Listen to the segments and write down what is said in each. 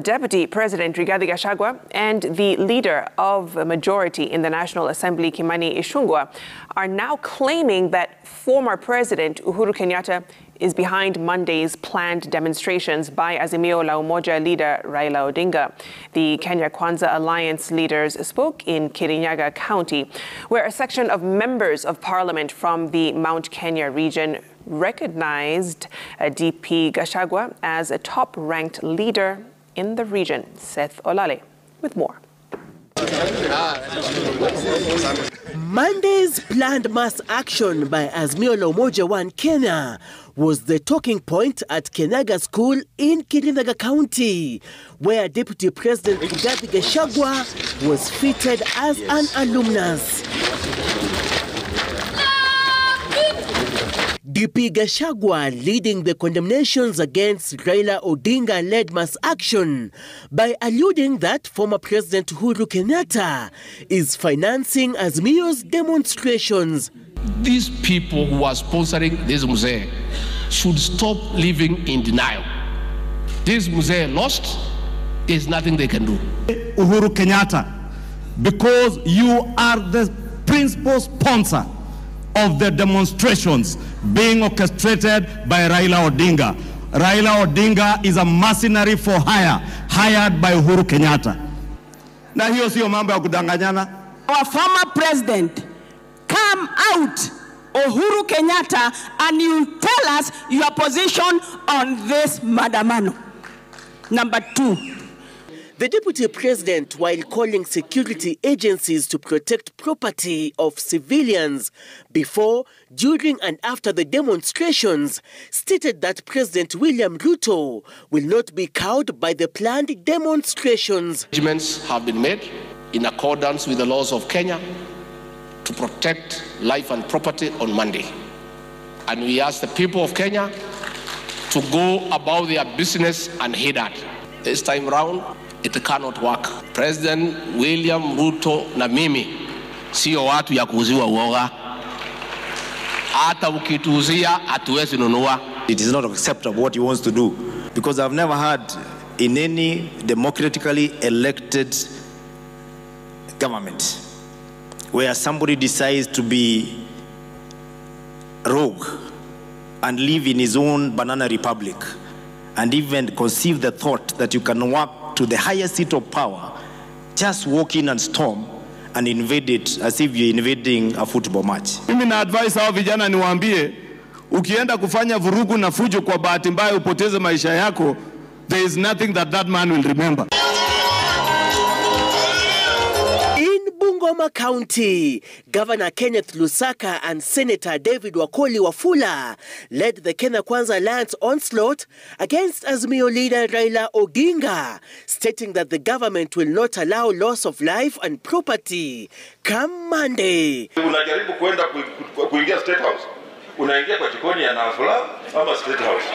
Deputy President Rigathi Gachagua and the leader of a majority in the National Assembly Kimani Ichungwa are now claiming that former President Uhuru Kenyatta is behind Monday's planned demonstrations by Azimio la Umoja leader Raila Odinga. The Kenya Kwanza Alliance leaders spoke in Kirinyaga County, where a section of members of parliament from the Mount Kenya region recognized DP Gachagua as a top-ranked leader in the region. Seth Olale with more. Monday's planned mass action by Azimio la Umoja One Kenya was the talking point at Kirinyaga School in Kirinyaga County, where Deputy President Rigathi Gachagua was featured as an alumnus. DP Gachagua leading the condemnations against Raila Odinga-led mass action by alluding that former President Uhuru Kenyatta is financing Azimio's demonstrations. These people who are sponsoring this mzee should stop living in denial. This mzee lost, there's nothing they can do. Uhuru Kenyatta, because you are the principal sponsor of the demonstrations being orchestrated by Raila Odinga. Raila Odinga is a mercenary for hire, hired by Uhuru Kenyatta. Na hiyo sio mambo ya kudanganyana. Our former president, come out, Uhuru Kenyatta, and you tell us your position on this madamano. Number 2. The Deputy President, while calling security agencies to protect property of civilians before, during and after the demonstrations, stated that President William Ruto will not be cowed by the planned demonstrations. Arrangements have been made in accordance with the laws of Kenya to protect life and property on Monday. And we ask the people of Kenya to go about their business unhindered. This time round, it cannot work. President William Ruto na mimi sio watu ya kuuziwa uoga. Hata ukituuzia hatuwezi nunua. It is not acceptable what he wants to do, because I've never heard in any democratically elected government where somebody decides to be rogue and live in his own banana republic and even conceive the thought that you can work to the highest seat of power, just walk in and storm and invade it as if you're invading a football match. Mimi na advise hao vijana niwaambie, ukienda kufanya vurugu na fujo kwa bahati mbaya upoteze maisha yako, there is nothing that man will remember. Bungoma County, Governor Kenneth Lusaka and Senator David Wakoli Wafula led the Kenya Kwanza Alliance onslaught against Azimio leader Raila Odinga, stating that the government will not allow loss of life and property come Monday. Unajaribu kwenda kuingia State House, unaingia kwa jikoni ya Nafula ama State House.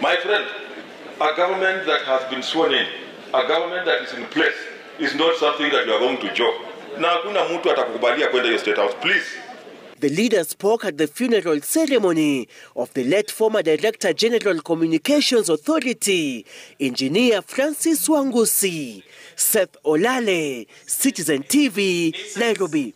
My friend, a government that has been sworn in, a government that is in place, is not something that you are going to joke. Na hakuna mtu atakukubalia kwenda hiyo State House, please. The leader spoke at the funeral ceremony of the late former Director General Communications Authority, Engineer Francis Wangusi. Seth Olale, Citizen TV, Nairobi.